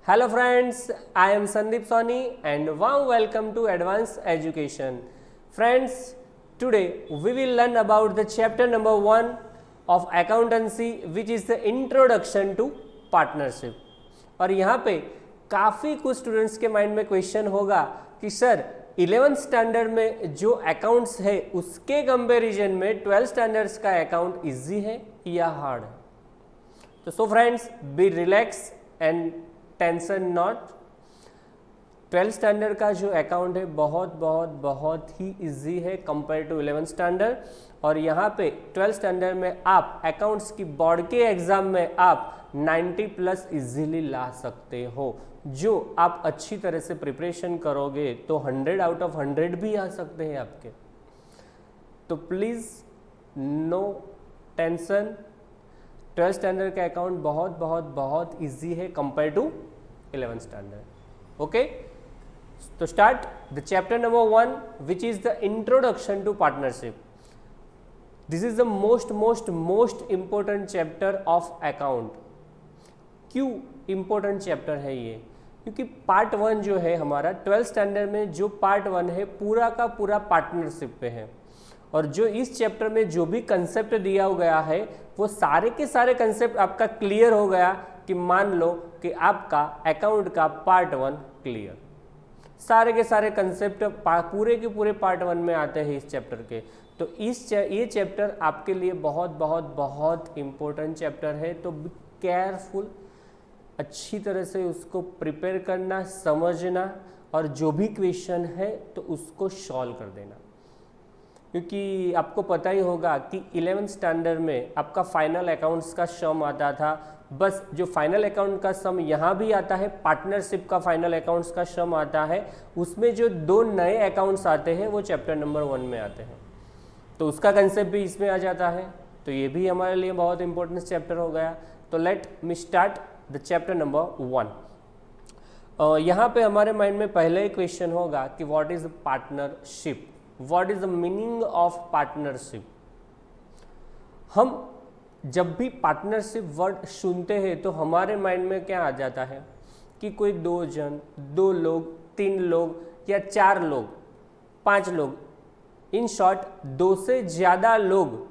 Hello friends, I am Sandeep Soni and warm welcome to Advanced Education. Friends, today we will learn about the chapter number 1 of accountancy which is the introduction to partnership. और यहाँ पे काफ़ी कुछ students के mind में question होगा कि sir 11th standard में जो अकाउंट्स है उसके कंपैरिजन में 12th स्टैंडर्ड्स का अकाउंट इजी है या हार्ड है। तो so friends, be relax and tension not. 12th standard का जो अकाउंट है बहुत ही इजी है कंपेयर टू 11th स्टैंडर्ड। और यहाँ पे 12th स्टैंडर्ड में आप अकाउंट्स की बोर्ड के एग्जाम में आप 90+ इजीली ला सकते हो। जो आप अच्छी तरह से प्रिपरेशन करोगे तो 100 आउट ऑफ 100 भी आ सकते हैं आपके। तो please no tension, 12th standard का अकाउंट बहुत इजी है compare to 11th standard. Okay, तो start the chapter number 1 which is the introduction to partnership. This is the most important chapter of account. क्यों इंपॉर्टेंट चैप्टर है ये? क्योंकि part 1 जो है हमारा 12th स्टैंडर्ड में जो पार्ट 1 है पूरा का पूरा पार्टनरशिप पे है। और जो इस चैप्टर में जो भी कंसेप्ट दिया गया है वो सारे के सारे कंसेप्ट आपका क्लियर हो गया कि मान लो कि आपका अकाउंट का पार्ट 1 क्लियर। सारे के सारे कंसेप्ट पूरे के पूरे पार्ट 1 में आते हैं इस चैप्टर के। तो ये चैप्टर आपके लिए बहुत इम्पोर्टेंट चैप्टर है। तो बी केयरफुल, अच्छी तरह से उसको प्रिपेयर करना, समझना और जो भी क्वेश्चन है तो उसको सॉल्व कर देना। क्योंकि आपको पता ही होगा कि 11th स्टैंडर्ड में आपका फाइनल अकाउंट्स का सम आता था। बस जो फाइनल अकाउंट का सम यहाँ भी आता है, पार्टनरशिप का फाइनल अकाउंट्स का सम आता है, उसमें जो 2 नए अकाउंट्स आते हैं वो चैप्टर नंबर 1 में आते हैं। तो उसका कंसेप्ट भी इसमें आ जाता है। तो ये भी हमारे लिए बहुत इंपॉर्टेंट चैप्टर हो गया। तो let me start the chapter number 1। यहाँ पे हमारे माइंड में पहले ही क्वेश्चन होगा कि what is partnership, what is the meaning of partnership. हम जब भी पार्टनरशिप वर्ड सुनते हैं तो हमारे माइंड में क्या आ जाता है कि कोई 2 जन, 2 लोग, 3 लोग या 4 लोग, 5 लोग, इन शॉर्ट 2 से ज़्यादा लोग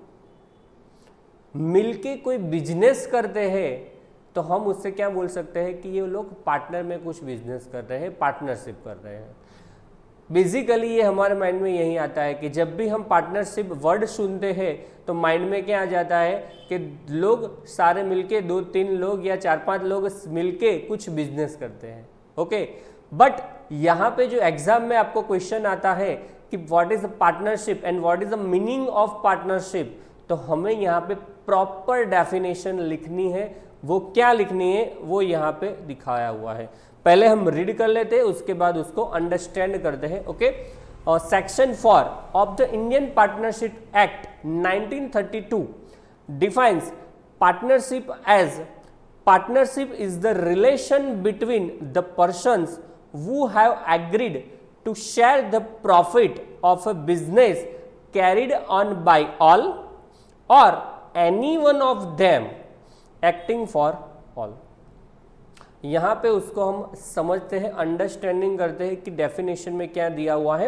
मिलके कोई बिजनेस करते हैं तो हम उससे क्या बोल सकते हैं कि ये लोग पार्टनर में कुछ बिजनेस कर रहे हैं, पार्टनरशिप कर रहे हैं। बेसिकली ये हमारे माइंड में यही आता है कि जब भी हम पार्टनरशिप वर्ड सुनते हैं तो माइंड में क्या आ जाता है कि लोग सारे मिलके 2-3 लोग या 4-5 लोग मिलके कुछ बिजनेस करते हैं। ओके, बट यहाँ पे जो एग्जाम में आपको क्वेश्चन आता है कि what is partnership and what is the meaning of partnership, तो हमें यहाँ पे प्रॉपर डेफिनेशन लिखनी है। वो क्या लिखनी है वो यहाँ पे दिखाया हुआ है। पहले हम रीड कर लेते हैं, उसके बाद उसको अंडरस्टैंड करते हैं। ओके, और section 4 of the Indian partnership act 1932 defines partnership as partnership is the relation between the persons who have agreed to share the profit of a business carried on by all or any one of them acting for all। यहाँ पे उसको हम समझते हैं, understanding करते हैं कि definition में क्या दिया हुआ है।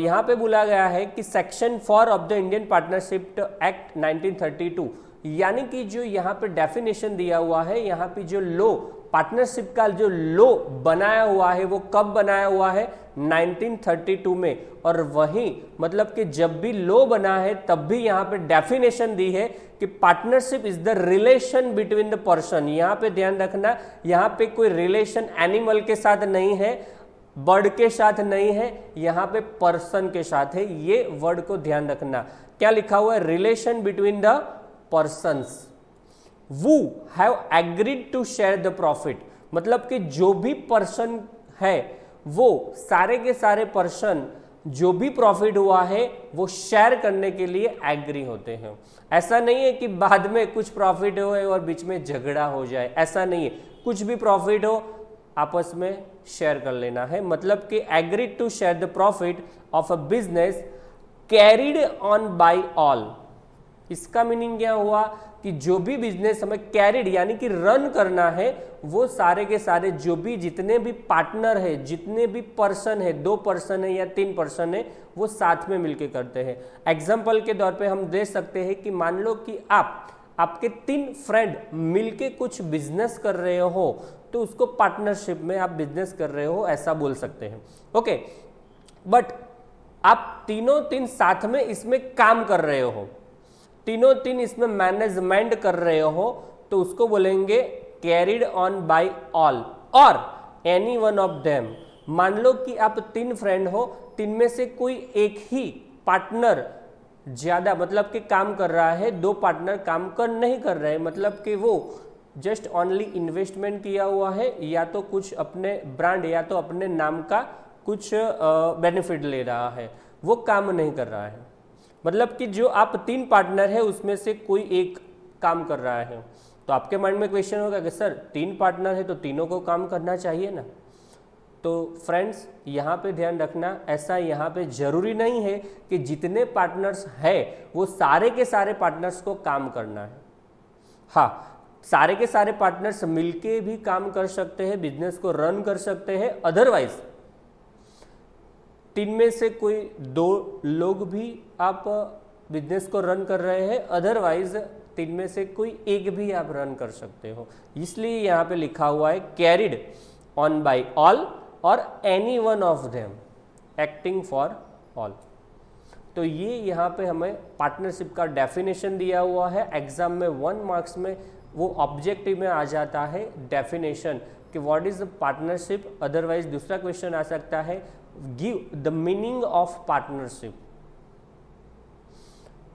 यहाँ पे बोला गया है कि section 4 of the Indian partnership act 1932, यानी कि जो यहाँ पे डेफिनेशन दिया हुआ है, यहाँ पे जो लो पार्टनरशिप का जो लो बनाया हुआ है वो कब बनाया हुआ है? 1932 में। और वही मतलब कि जब भी लो बना है तब भी यहाँ पे डेफिनेशन दी है कि partnership is the relation between the person. यहाँ पे ध्यान रखना, यहाँ पे कोई रिलेशन एनिमल के साथ नहीं है, बर्ड के साथ नहीं है, यहाँ पे पर्सन के साथ है। ये वर्ड को ध्यान रखना। क्या लिखा हुआ है? Relation between the persons who have agreed to share the profit। मतलब कि जो भी पर्सन है वो सारे के सारे पर्सन जो भी प्रॉफिट हुआ है वो शेयर करने के लिए एग्री होते हैं। ऐसा नहीं है कि बाद में कुछ प्रॉफिट हो और बीच में झगड़ा हो जाए, ऐसा नहीं है। कुछ भी प्रॉफिट हो आपस में शेयर कर लेना है। मतलब कि agree to share the profit of a business carried on by all. इसका मीनिंग क्या हुआ कि जो भी बिजनेस हमें कैरिड यानी कि रन करना है वो सारे के सारे जो भी जितने भी पार्टनर है, जितने भी पर्सन है, 2 पर्सन है या 3 पर्सन है, वो साथ में मिलके करते हैं। एग्जाम्पल के तौर पे हम दे सकते हैं कि मान लो कि आपके 3 फ्रेंड मिलके कुछ बिजनेस कर रहे हो तो उसको पार्टनरशिप में आप बिजनेस कर रहे हो ऐसा बोल सकते हैं। ओके, बट आप तीन साथ में इसमें काम कर रहे हो, तीन इसमें मैनेजमेंट कर रहे हो, तो उसको बोलेंगे कैरिड ऑन बाय ऑल और एनी वन ऑफ देम। मान लो कि आप 3 फ्रेंड हो, 3 में से कोई एक ही पार्टनर ज्यादा मतलब कि काम कर रहा है, 2 पार्टनर काम नहीं कर रहे हैं, मतलब कि वो जस्ट ओनली इन्वेस्टमेंट किया हुआ है या तो कुछ अपने ब्रांड या तो अपने नाम का कुछ बेनिफिट ले रहा है, वो काम नहीं कर रहा है। मतलब कि जो आप 3 पार्टनर है उसमें से कोई एक काम कर रहा है, तो आपके माइंड में क्वेश्चन होगा कि सर 3 पार्टनर है तो तीनों को काम करना चाहिए ना। तो फ्रेंड्स यहाँ पे ध्यान रखना, ऐसा यहाँ पे जरूरी नहीं है कि जितने पार्टनर्स है वो सारे के सारे पार्टनर्स को काम करना है। हाँ, सारे के सारे पार्टनर्स मिलके भी काम कर सकते हैं, बिजनेस को रन कर सकते हैं। अदरवाइज 3 में से कोई 2 लोग भी आप बिजनेस को रन कर रहे हैं, अदरवाइज 3 में से कोई एक भी आप रन कर सकते हो। इसलिए यहाँ पे लिखा हुआ है कैरिड ऑन बाय ऑल और any one of them acting for all. तो ये यहाँ पे हमें पार्टनरशिप का डेफिनेशन दिया हुआ है। एग्जाम में 1 मार्क्स में वो ऑब्जेक्टिव में आ जाता है डेफिनेशन कि what is the partnership. Otherwise दूसरा क्वेश्चन आ सकता है give the meaning of partnership,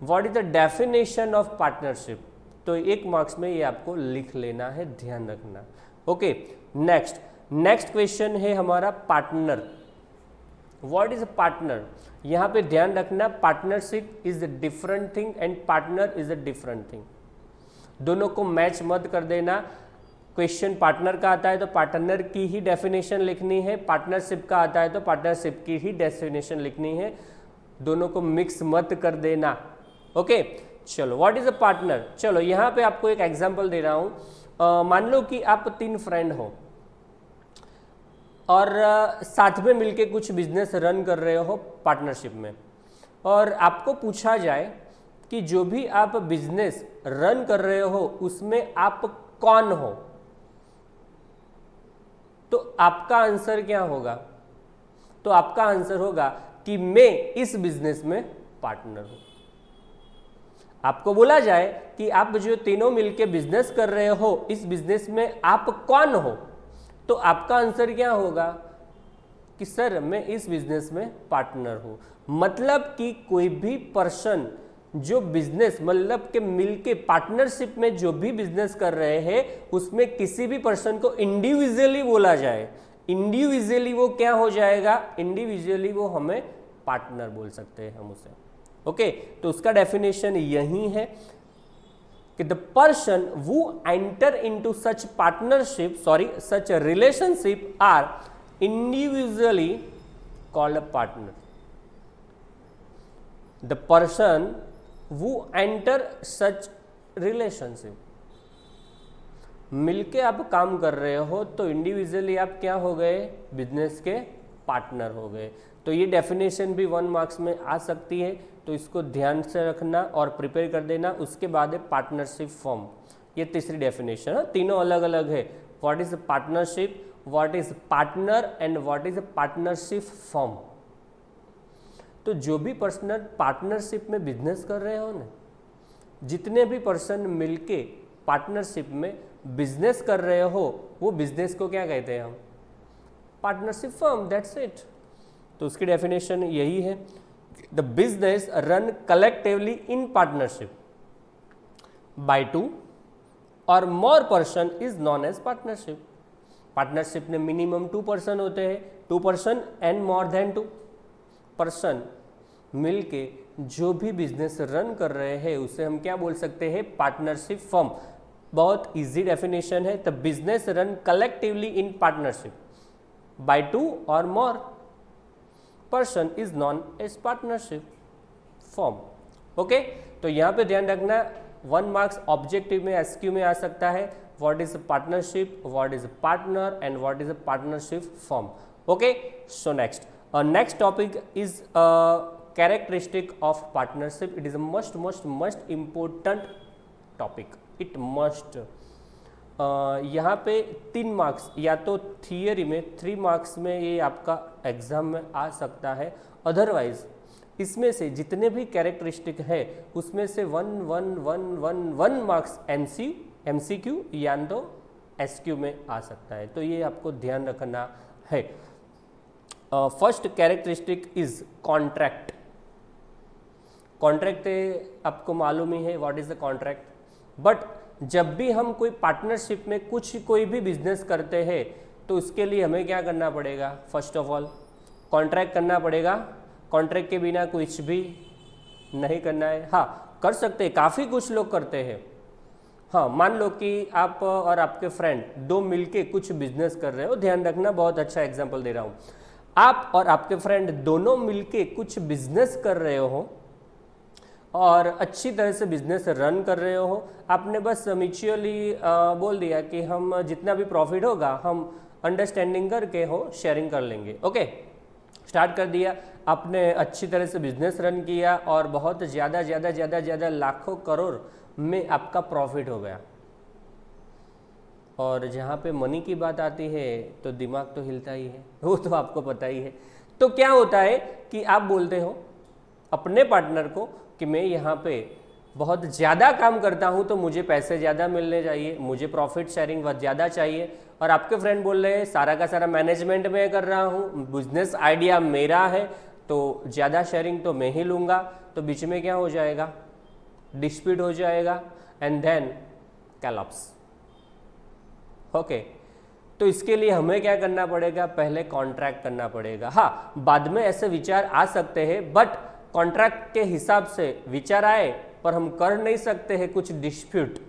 what is the definition of partnership. तो 1 मार्क्स में ये आपको लिख लेना है, ध्यान रखना। ओके, नेक्स्ट क्वेश्चन है हमारा partner. What is a partner. यहाँ पे ध्यान रखना, partnership is a different thing and partner is a different thing. दोनों को मैच मत कर देना। क्वेश्चन पार्टनर का आता है तो पार्टनर की ही डेफिनेशन लिखनी है, पार्टनरशिप का आता है तो पार्टनरशिप की ही डेफिनेशन लिखनी है, दोनों को मिक्स मत कर देना। ओके, चलो व्हाट इज अ पार्टनर। चलो यहाँ पे आपको एक एग्जांपल दे रहा हूँ। मान लो कि आप 3 फ्रेंड हो और साथ में मिलके कुछ बिजनेस रन कर रहे हो पार्टनरशिप में, और आपको पूछा जाए कि जो भी आप बिजनेस रन कर रहे हो उसमें आप कौन हो, तो आपका आंसर क्या होगा। तो आपका आंसर होगा कि मैं इस बिजनेस में पार्टनर हूं। आपको बोला जाए कि आप जो तीनों मिलके बिजनेस कर रहे हो, इस बिजनेस में आप कौन हो, तो आपका आंसर क्या होगा कि सर मैं इस बिजनेस में पार्टनर हूं। मतलब कि कोई भी पर्सन जो बिजनेस मतलब के मिलके पार्टनरशिप में जो भी बिजनेस कर रहे हैं उसमें किसी भी पर्सन को इंडिविजुअली बोला जाए, इंडिविजुअली वो क्या हो जाएगा, इंडिविजुअली वो हमें पार्टनर बोल सकते हैं हम उसे। ओके, तो उसका डेफिनेशन यही है कि the person who enter into such partnership, such a relationship are individually called a partner. The person who enter such relationship, मिलके आप काम कर रहे हो तो इंडिविजुअली आप क्या हो गए, बिजनेस के पार्टनर हो गए। तो ये डेफिनेशन भी 1 मार्क्स में आ सकती है, तो इसको ध्यान से रखना और प्रिपेयर कर देना। उसके बाद है पार्टनरशिप फॉर्म, ये तीसरी डेफिनेशन है, तीनों अलग अलग है। What is partnership, what is partner and what is partnership form. तो जो भी पर्सनल पार्टनरशिप में बिजनेस कर रहे हो ना, जितने भी पर्सन मिलके पार्टनरशिप में बिजनेस कर रहे हो वो बिजनेस को क्या कहते हैं हम, पार्टनरशिप फर्म, दैट्स इट। तो उसकी डेफिनेशन यही है, the business run collectively in partnership by 2 और more person is known as partnership. Partnership में मिनिमम 2 पर्सन होते हैं, 2 person and more than 2 person मिलके जो भी बिजनेस रन कर रहे हैं उसे हम क्या बोल सकते हैं, पार्टनरशिप फर्म। बहुत इजी डेफिनेशन है, the business run collectively in partnership by 2 और more person is known as partnership form. Okay, तो यहाँ पे ध्यान रखना 1 मार्क्स ऑब्जेक्टिव में एसक्यू में आ सकता है, what is partnership, what is partner and what is partnership form. Okay, so next topic is characteristic of partnership. It is a must important topic. It must. यहाँ पे 3 मार्क्स या तो theory में 3 marks में ये आपका एग्जाम में आ सकता है, अदरवाइज इसमें से जितने भी कैरेक्टरिस्टिक है उसमें से 1 मार्क्स MCQ या तो SQ में आ सकता है, तो ये आपको ध्यान रखना है. First characteristic is contract. Contract आपको मालूम ही है what is the contract. But जब भी हम कोई पार्टनरशिप में कोई भी बिजनेस करते हैं तो उसके लिए हमें क्या करना पड़ेगा, फर्स्ट ऑफ ऑल कॉन्ट्रैक्ट करना पड़ेगा. कॉन्ट्रैक्ट के बिना कुछ भी नहीं करना है. हाँ, कर सकते हैं, काफ़ी कुछ लोग करते हैं. हाँ, मान लो कि आप और आपके फ्रेंड दो मिलके कुछ बिजनेस कर रहे हो. ध्यान रखना, बहुत अच्छा एग्जांपल दे रहा हूँ. आप और आपके फ्रेंड दोनों मिलके कुछ बिजनेस कर रहे हो और अच्छी तरह से बिजनेस रन कर रहे हो. आपने बस म्यूचुअली बोल दिया कि हम जितना भी प्रॉफिट होगा हम अंडरस्टैंडिंग करके शेयरिंग कर लेंगे. ओके, स्टार्ट कर दिया, आपने अच्छी तरह से बिजनेस रन किया और बहुत ज़्यादा लाखों करोड़ में आपका प्रॉफिट हो गया. और जहाँ पे मनी की बात आती है तो दिमाग तो हिलता ही है, वो तो आपको पता ही है. तो क्या होता है कि आप बोलते हो अपने पार्टनर को कि मैं यहाँ पे बहुत ज़्यादा काम करता हूँ तो मुझे पैसे ज़्यादा मिलने चाहिए, मुझे प्रॉफिट शेयरिंग बहुत ज़्यादा चाहिए. और आपके फ्रेंड बोल रहे हैं सारा का सारा मैनेजमेंट मैं कर रहा हूँ, बिजनेस आइडिया मेरा है तो ज़्यादा शेयरिंग तो मैं ही लूँगा. तो बीच में क्या हो जाएगा, डिस्प्यूट हो जाएगा एंड देन कोलैप्स. ओके, तो इसके लिए हमें क्या करना पड़ेगा, पहले कॉन्ट्रैक्ट करना पड़ेगा. हाँ, बाद में ऐसे विचार आ सकते हैं, बट कॉन्ट्रैक्ट के हिसाब से विचार आए पर हम कर नहीं सकते हैं कुछ डिस्प्यूट.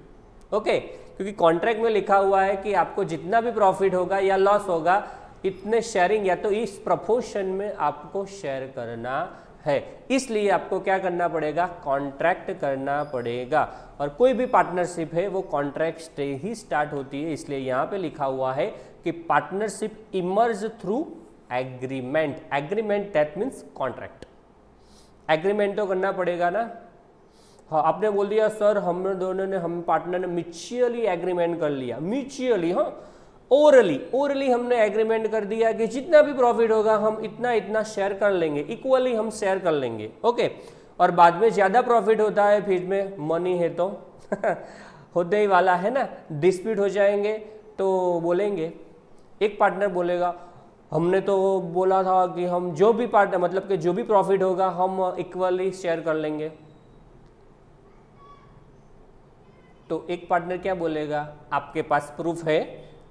ओके, क्योंकि कॉन्ट्रैक्ट में लिखा हुआ है कि आपको जितना भी प्रॉफिट होगा या लॉस होगा इतने शेयरिंग या तो इस प्रपोर्शन में आपको शेयर करना है. इसलिए आपको क्या करना पड़ेगा, कॉन्ट्रैक्ट करना पड़ेगा. और कोई भी पार्टनरशिप है वो कॉन्ट्रैक्ट से ही स्टार्ट होती है. इसलिए यहाँ पे लिखा हुआ है कि partnership emerge through agreement. Agreement that means contract. Agreement तो करना पड़ेगा ना. हाँ, आपने बोल दिया सर हम पार्टनर ने म्यूचुअली एग्रीमेंट कर लिया. म्यूचुअली, हाँ, ओरली हमने एग्रीमेंट कर दिया कि जितना भी प्रॉफिट होगा हम इतना शेयर कर लेंगे, इक्वली हम शेयर कर लेंगे. ओके, और बाद में ज़्यादा प्रॉफिट होता है, फिर में मनी है तो होते ही वाला है ना, डिस्प्यूट हो जाएंगे. तो बोलेंगे, एक पार्टनर बोलेगा हमने तो बोला था कि हम जो भी पार्टनर मतलब कि जो भी प्रॉफिट होगा हम इक्वली शेयर कर लेंगे. तो एक पार्टनर क्या बोलेगा, आपके पास प्रूफ है,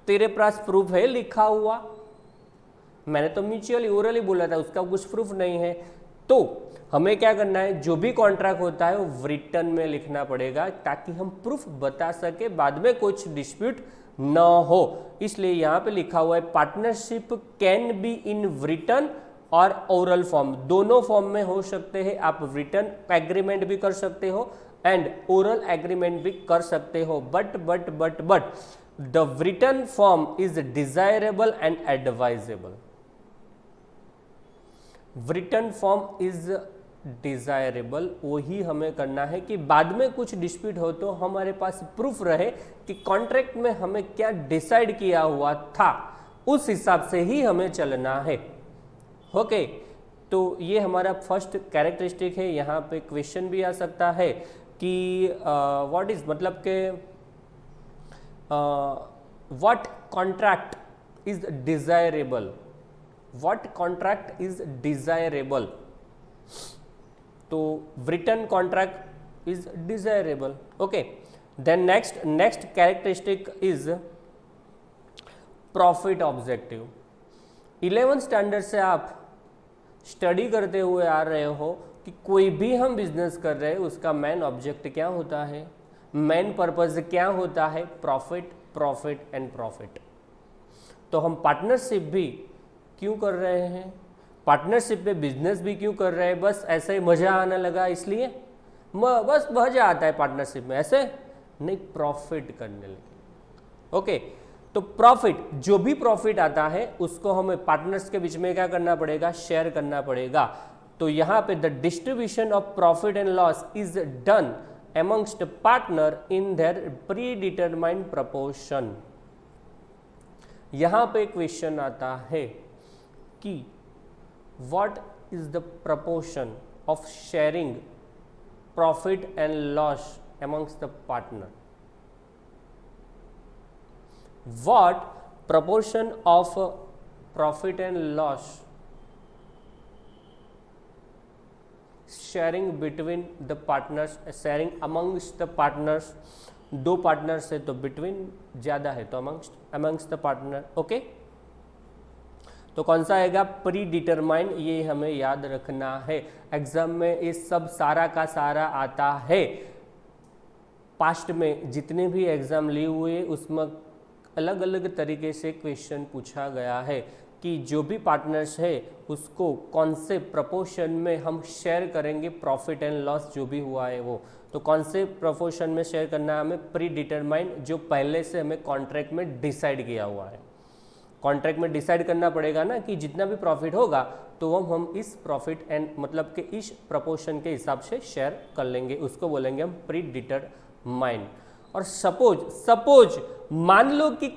तेरे पास प्रूफ है लिखा हुआ, मैंने तो म्यूचुअली ओरली बोला था, उसका कुछ प्रूफ नहीं है. तो हमें क्या करना है, जो भी कॉन्ट्रैक्ट होता है वो रिटर्न में लिखना पड़ेगा ताकि हम प्रूफ बता सके, बाद में कुछ डिस्प्यूट न हो. इसलिए यहाँ पे लिखा हुआ है partnership can be in return और ओरल फॉर्म. दोनों फॉर्म में हो सकते हैं. आप रिटर्न एग्रीमेंट भी कर सकते हो एंड ओरल एग्रीमेंट भी कर सकते हो. But the written form is desirable and advisable. written form is desirable, वही हमें करना है कि बाद में कुछ डिस्प्यूट हो तो हमारे पास प्रूफ रहे कि कॉन्ट्रैक्ट में हमें क्या डिसाइड किया हुआ था, उस हिसाब से ही हमें चलना है. ओके, तो ये हमारा फर्स्ट कैरेक्टरिस्टिक है. यहाँ पे क्वेश्चन भी आ सकता है कि व्हाट इज मतलब के what contract is desirable, what contract is desirable. तो written contract is desirable. Okay, then next characteristic is profit objective. 11th standard से आप स्टडी करते हुए आ रहे हो कि कोई भी हम बिजनेस कर रहे हैं उसका मेन ऑब्जेक्ट क्या होता है, मेन पर्पज क्या होता है, प्रॉफिट एंड प्रॉफिट. तो हम पार्टनरशिप भी क्यों कर रहे हैं, पार्टनरशिप में बिजनेस भी क्यों कर रहे हैं, बस ऐसे ही मजा आने लगा इसलिए बस मजा आता है पार्टनरशिप में, ऐसे नहीं, प्रॉफिट करने लगे। ओके, तो प्रॉफिट, जो भी प्रॉफिट आता है उसको हमें पार्टनर्स के बीच में क्या करना पड़ेगा, शेयर करना पड़ेगा। तो यहाँ पे the distribution of profit and loss is done amongst partner in their predetermined proportion। यहां पे क्वेश्चन आता है कि what is the proportion of sharing profit and loss amongst the partner। what proportion of profit and loss sharing between the partners, sharing amongst the partners, दो partners है तो between ज्यादा है तो अमंगस्ट द पार्टनर। ओके, तो कौन सा आएगा, प्री डिटरमाइंड, ये हमें याद रखना है। एग्जाम में ये सब सारा का सारा आता है। पास्ट में जितने भी एग्जाम लिए हुए उसमें अलग अलग तरीके से क्वेश्चन पूछा गया है कि जो भी पार्टनर्स है उसको कौन से प्रपोर्शन में हम शेयर करेंगे प्रॉफिट एंड लॉस जो भी हुआ है वो, तो कौन से प्रपोर्शन में शेयर करना है हमें, प्री डिटरमाइंड, जो पहले से हमें कॉन्ट्रैक्ट में डिसाइड किया हुआ है। कॉन्ट्रैक्ट में डिसाइड करना पड़ेगा ना कि जितना भी प्रॉफिट होगा तो हम इस प्रॉफिट एंड मतलब कि इस प्रपोर्शन के हिसाब से शेयर कर लेंगे, उसको बोलेंगे हम प्री डिटरमाइंड। और सपोज मान लो कि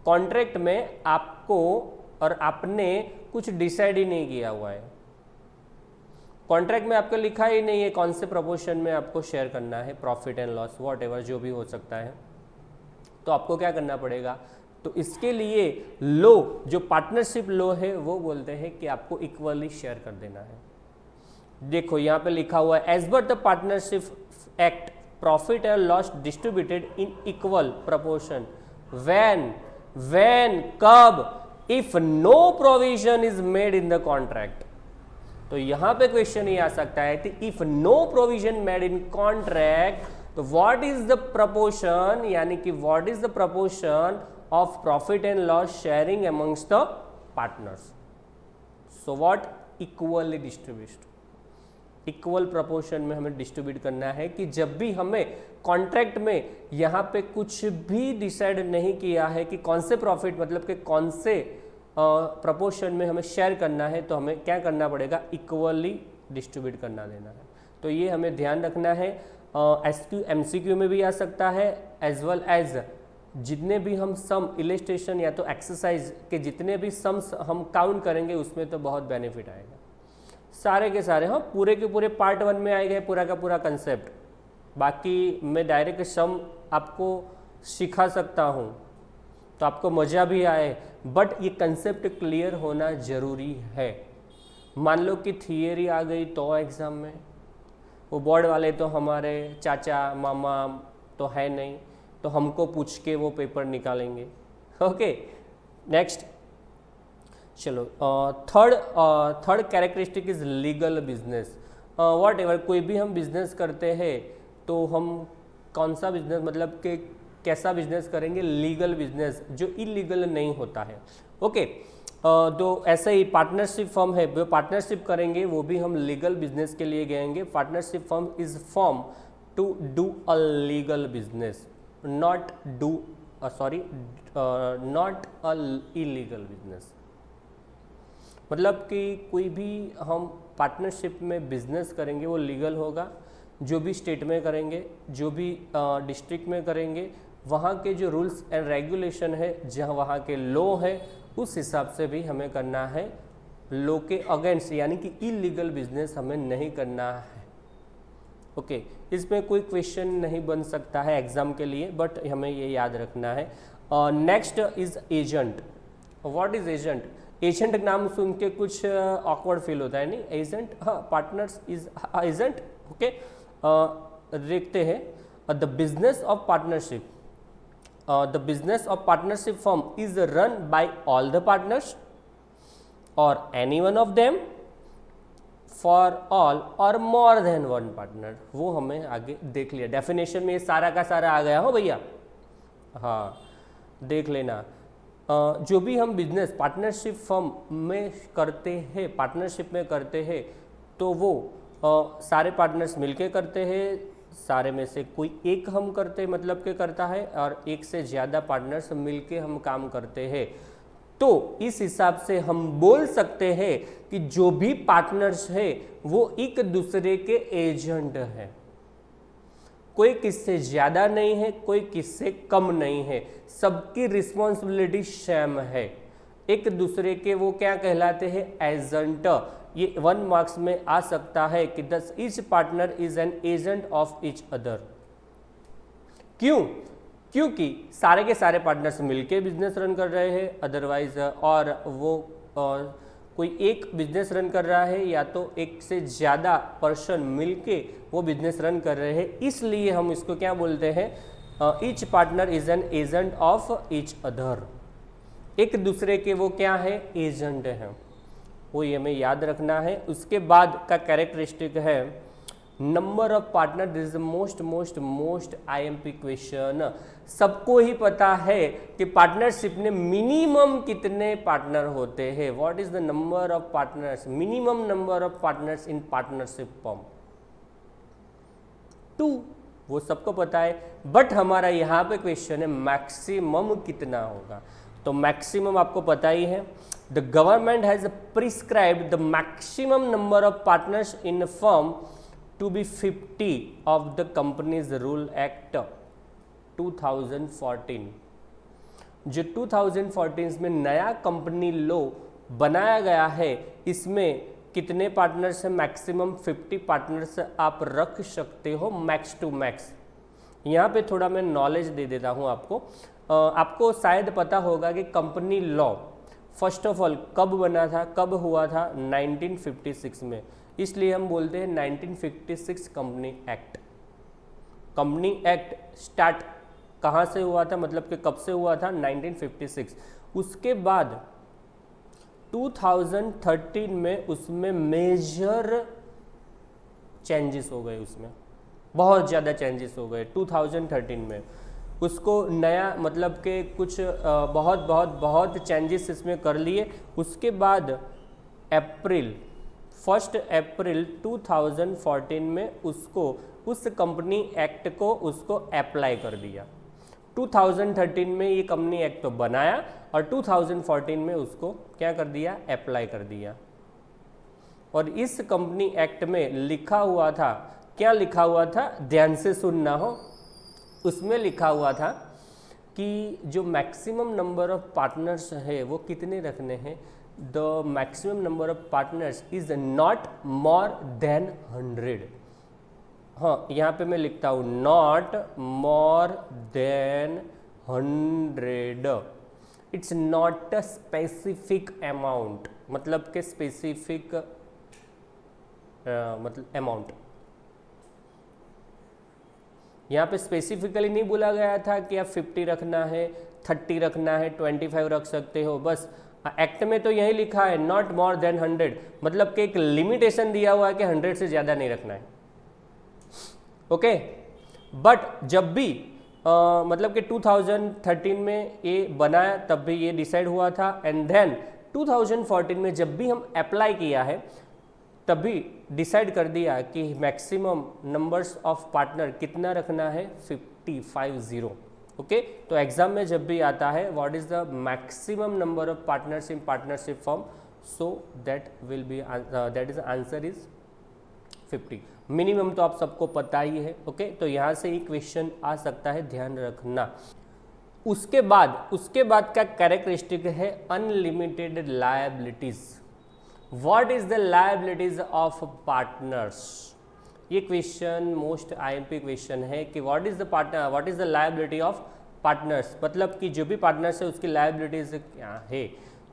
कॉन्ट्रैक्ट में आपको और आपने कुछ डिसाइड ही नहीं किया हुआ है, कॉन्ट्रैक्ट में आपको लिखा ही नहीं है कौन से प्रपोर्शन में आपको शेयर करना है profit and loss, what ever जो भी हो सकता है, तो आपको क्या करना पड़ेगा, तो इसके लिए लो, जो पार्टनरशिप लो है वो बोलते हैं कि आपको इक्वली शेयर कर देना है। देखो यहाँ पे लिखा हुआ है as per the partnership act profit and loss distributed in equal proportion when कब, if no provision is made in the contract। तो यहां पे क्वेश्चन ये आ सकता है कि if no provision made in contract तो what is the proportion, यानी कि what is the proportion of profit and loss sharing amongst the partners। so what, equally distributed, equal proportion में हमें डिस्ट्रीब्यूट करना है कि जब भी हमें कॉन्ट्रैक्ट में यहाँ पे कुछ भी डिसाइड नहीं किया है कि कौन से प्रॉफिट मतलब कि कौन से प्रपोर्शन में हमें शेयर करना है, तो हमें क्या करना पड़ेगा, इक्वली डिस्ट्रीब्यूट करना देना है। तो ये हमें ध्यान रखना है। एसक्यू एमसीक्यू में भी आ सकता है, एज वेल एज जितने भी हम सम इलस्ट्रेशन या तो एक्सरसाइज के जितने भी सम्स हम काउंट करेंगे उसमें तो बहुत बेनिफिट आएगा, सारे के सारे। हाँ, पूरे के पूरे पार्ट 1 में आएगा पूरा का पूरा कंसेप्ट, बाकी मैं डायरेक्ट सम आपको सिखा सकता हूँ तो आपको मज़ा भी आए, बट ये कंसेप्ट क्लियर होना ज़रूरी है। मान लो कि थियरी आ गई तो एग्ज़ाम में वो बोर्ड वाले तो हमारे चाचा मामा तो है नहीं, तो हमको पूछ के वो पेपर निकालेंगे। ओके, नेक्स्ट चलो, third characteristic is legal business. What ever, कोई भी हम बिजनेस करते हैं तो हम कौन सा बिजनेस मतलब कि कैसा बिजनेस करेंगे, लीगल बिजनेस जो इलीगल नहीं होता है। ओके, तो ऐसे ही पार्टनरशिप फर्म है, वो पार्टनरशिप करेंगे वो भी हम लीगल बिजनेस के लिए गएंगे। Partnership firm is form to do a legal business, not a illegal business. मतलब कि कोई भी हम पार्टनरशिप में बिजनेस करेंगे वो लीगल होगा, जो भी स्टेट में करेंगे, जो भी डिस्ट्रिक्ट में करेंगे, वहाँ के जो रूल्स एंड रेगुलेशन है, जहाँ वहाँ के लॉ है, उस हिसाब से भी हमें करना है। लॉ के अगेंस्ट यानी कि इलीगल बिजनेस हमें नहीं करना है। ओके, इसमें कोई क्वेश्चन नहीं बन सकता है एग्जाम के लिए, बट हमें ये याद रखना है। Next is agent. What is agent? Agent नाम सुन के कुछ ऑकवर्ड फील होता है, नहीं? एजेंट, हाँ, पार्टनर्स इज एजेंट। ओके, देखते हैं। The business of partnership, the business of partnership firm is run by all the partners और any one of them, for all और मोर देन वन पार्टनर। वो हमें आगे देख लिया, डेफिनेशन में ये सारा का सारा आ गया हो भैया। हाँ, देख लेना। जो भी हम बिजनेस पार्टनरशिप फर्म में करते हैं, पार्टनरशिप में करते हैं, तो वो सारे पार्टनर्स मिलके करते हैं, सारे में से कोई एक हम करते मतलब के करता है, और एक से ज़्यादा पार्टनर्स मिलके हम काम करते हैं। तो इस हिसाब से हम बोल सकते हैं कि जो भी पार्टनर्स है वो एक दूसरे के एजेंट है। कोई किससे ज़्यादा नहीं है, कोई किससे कम नहीं है, सबकी रिस्पॉन्सिबिलिटी सेम है। एक दूसरे के वो क्या कहलाते हैं, एजेंट। ये 1 मार्क्स में आ सकता है कि दस each partner is an agent of each other. क्यों? क्योंकि सारे के सारे पार्टनर्स मिलके बिजनेस रन कर रहे हैं, अदरवाइज और वो कोई एक बिजनेस रन कर रहा है या तो एक से ज़्यादा पर्सन मिलके वो बिजनेस रन कर रहे हैं, इसलिए हम इसको क्या बोलते हैं, each partner is an agent of each other. एक दूसरे के वो क्या है, एजेंट हैं, वो ये हमें याद रखना है। उसके बाद का कैरेक्टरिस्टिक है number of partner. This is most IMP question. सबको ही पता है कि पार्टनरशिप में मिनिमम कितने पार्टनर होते हैं। What is the number of partners, minimum number of partners in partnership firm? 2, वो सबको पता है। बट हमारा यहाँ पे क्वेश्चन है मैक्सिमम कितना होगा। तो मैक्सिमम आपको पता ही है, the government has prescribed the maximum number of partners in firm to be 50 of the Companies Rule Act 2014। जो 2014 में नया कंपनी लॉ बनाया गया है, इसमें कितने पार्टनर्स हैं, मैक्सिमम 50 पार्टनर्स आप रख सकते हो, मैक्स टू मैक्स। यहाँ पे थोड़ा मैं नॉलेज दे देता हूँ आपको। आपको शायद पता होगा कि company law first of all कब बना था, कब हुआ था, 1956 में। इसलिए हम बोलते हैं 1956 company act. Company act start कहाँ से हुआ था, मतलब कि कब से हुआ था, 1956। उसके बाद 2013 में उसमें मेजर चेंजेस हो गए, उसमें बहुत ज़्यादा चेंजेस हो गए 2013 में। उसको नया मतलब कि कुछ बहुत चेंजेस इसमें कर लिए। उसके बाद 1 अप्रैल 2014 में उसको उस कंपनी एक्ट को उसको अप्लाई कर दिया। 2013 में ये कंपनी एक्ट तो बनाया और 2014 में उसको क्या कर दिया, अप्लाई कर दिया। और इस कंपनी एक्ट में लिखा हुआ था, क्या लिखा हुआ था, ध्यान से सुनना हो। उसमें लिखा हुआ था कि जो मैक्सिमम नंबर ऑफ पार्टनर्स है वो कितने रखने हैं, the maximum number of partners is not more than 100। हाँ, यहाँ पे मैं लिखता हूँ not more than 100। It's not a specific amount, मतलब के स्पेसिफिक मतलब अमाउंट। यहाँ पे स्पेसिफिकली नहीं बोला गया था कि आप 50 रखना है, 30 रखना है, 25 रख सकते हो। बस एक्ट में तो यही लिखा है नॉट मोर देन 100, मतलब कि एक लिमिटेशन दिया हुआ है कि 100 से ज़्यादा नहीं रखना है। ओके, बट जब भी मतलब कि 2013 में ये बनाया तब भी ये डिसाइड हुआ था, एंड देन 2014 में जब भी हम अप्लाई किया है तभी डिसाइड कर दिया कि मैक्सिमम नंबर्स ऑफ पार्टनर कितना रखना है, 50। ओके, तो एग्जाम में जब भी आता है what is the maximum number of partners in partnership form, so that will be that is answer is 50। Minimum तो आप सबको पता ही है। ओके, तो यहाँ से ही क्वेश्चन आ सकता है, ध्यान रखना। उसके बाद का कैरेक्टरिस्टिक है unlimited liabilities. What is the liabilities of partners? ये क्वेश्चन मोस्ट IMP क्वेश्चन है कि what is the liability of partners, मतलब कि जो भी पार्टनर्स है उसकी लायबिलिटीज क्या है।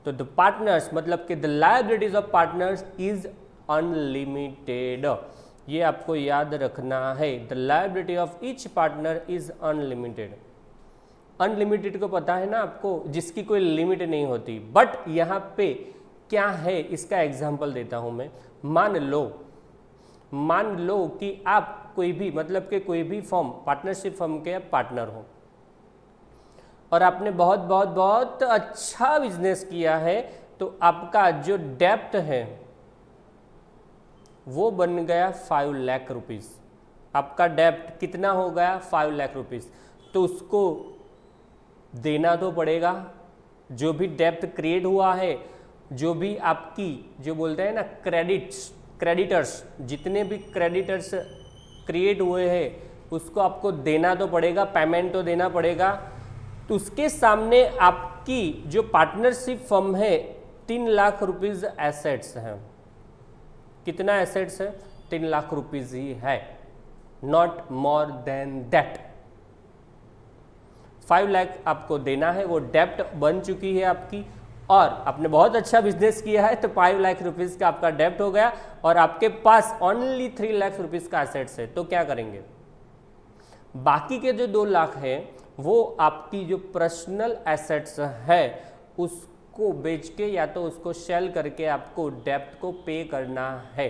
तो द पार्टनर्स मतलब कि the liabilities of partners is unlimited. ये आपको याद रखना है, the liability of each partner is unlimited. Unlimited को पता है ना आपको, जिसकी कोई लिमिट नहीं होती। बट यहाँ पे क्या है, इसका एग्जाम्पल देता हूँ मैं। मान लो कि आप कोई भी मतलब कि कोई भी फर्म, पार्टनरशिप फर्म के पार्टनर हो और आपने बहुत अच्छा बिजनेस किया है, तो आपका जो डेप्ट है वो बन गया 5 लाख रुपीज़। आपका डेप्ट कितना हो गया? 5 लाख रुपीज़। तो उसको देना तो पड़ेगा। जो भी डेप्ट क्रिएट हुआ है, जो भी आपकी जो बोलते हैं ना क्रेडिटर्स, जितने भी क्रेडिटर्स क्रिएट हुए हैं उसको आपको देना तो पड़ेगा, पेमेंट तो देना पड़ेगा। तो उसके सामने आपकी जो पार्टनरशिप फर्म है 3 लाख रुपीज़ एसेट्स हैं। कितना एसेट्स है? 3 लाख रुपीज़ ही है, not more than that. 5 lakh आपको देना है, वो डेप्ट बन चुकी है आपकी, और आपने बहुत अच्छा बिजनेस किया है तो 5 लाख रुपीज़ का आपका डेप्ट हो गया और आपके पास ओनली 3 लाख रुपीज़ का एसेट्स है। तो क्या करेंगे? बाकी के जो 2 लाख है वो आपकी जो पर्सनल एसेट्स है उसको बेच के या तो उसको सेल करके आपको डेप्ट को पे करना है,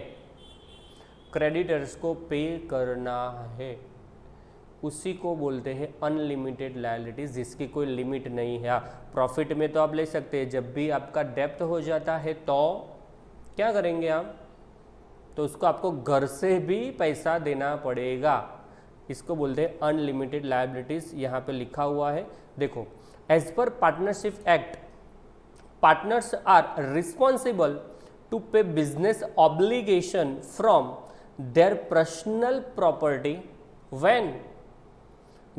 क्रेडिटर्स को पे करना है। उसी को बोलते हैं अनलिमिटेड लायबिलिटीज, जिसकी कोई लिमिट नहीं है। प्रॉफिट में तो आप ले सकते हैं, जब भी आपका डेप्ट हो जाता है तो क्या करेंगे आप? तो उसको आपको घर से भी पैसा देना पड़ेगा। इसको बोलते हैं अनलिमिटेड लायबिलिटीज। यहाँ पे लिखा हुआ है, देखो, as per partnership act partners are responsible to pay business obligation from their personal property when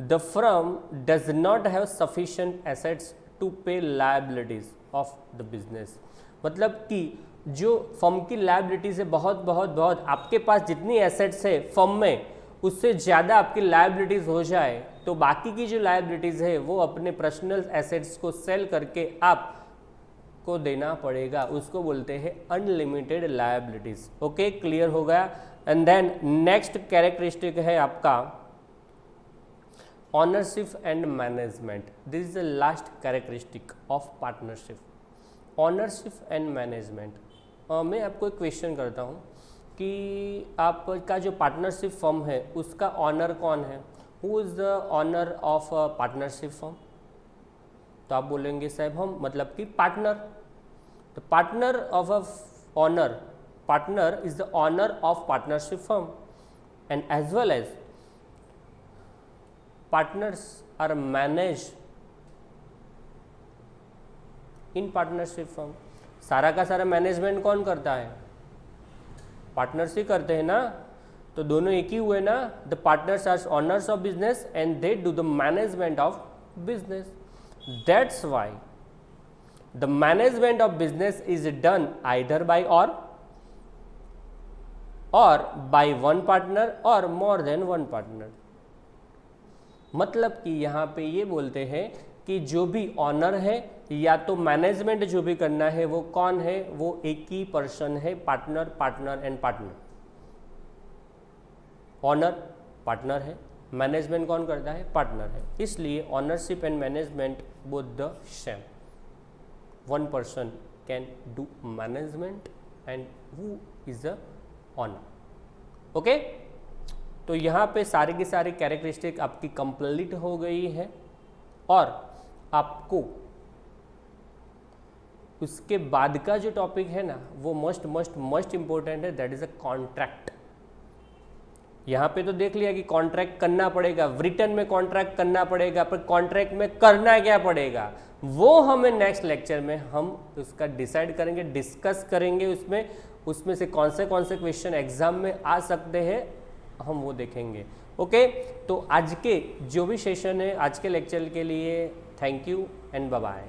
the firm does not have sufficient assets to pay liabilities of the business। मतलब कि जो firm की लायबिलिटीज है बहुत आपके पास जितनी assets है firm में उससे ज़्यादा आपकी लायबिलिटीज हो जाए तो बाकी की जो लायबिलिटीज है वो अपने पर्सनल एसेट्स को सेल करके आप को देना पड़ेगा। उसको बोलते हैं अनलिमिटेड लायबिलिटीज। ओके, क्लियर हो गया। एंड देन नेक्स्ट कैरेक्टरिस्टिक है आपका ownership and management. This is the last characteristic of partnership, ownership and management. मैं आपको एक क्वेश्चन करता हूँ कि आपका जो पार्टनरशिप फर्म है उसका ऑनर कौन है? Who is the owner of partnership firm? तो आप बोलेंगे साहब हम, मतलब कि पार्टनर। तो partner of a owner, partner is the owner of partnership firm and as well as partners are managed in partnership firm। सारा का सारा मैनेजमेंट कौन करता है? पार्टनर्स ही करते हैं ना। तो दोनों एक ही हुए ना। The partners are owners of business and they do the management of business. That's why the management of business is done either by और बाय वन पार्टनर और मोर देन वन पार्टनर। मतलब कि यहाँ पे ये बोलते हैं कि जो भी ऑनर है या तो मैनेजमेंट जो भी करना है वो कौन है? वो एक ही पर्सन है, partner, partner and partner. Owner partner है, मैनेजमेंट कौन करता है? पार्टनर है। इसलिए ownership and management both the same. One person can do management and who is the owner. Okay, तो यहाँ पे सारे की सारी कैरेक्टरिस्टिक आपकी कंप्लीट हो गई है और आपको उसके बाद का जो टॉपिक है ना वो मोस्ट इंपॉर्टेंट है, दैट इज अ कॉन्ट्रैक्ट। यहाँ पे तो देख लिया कि कॉन्ट्रैक्ट करना पड़ेगा, रिटर्न में कॉन्ट्रैक्ट करना पड़ेगा, पर कॉन्ट्रैक्ट में करना क्या पड़ेगा वो हमें नेक्स्ट लेक्चर में हम उसका डिसाइड करेंगे, डिस्कस करेंगे। उसमें से कौन से क्वेश्चन एग्जाम में आ सकते हैं हम वो देखेंगे। ओके, तो आज के जो भी सेशन है, आज के लेक्चर के लिए thank you and bye bye.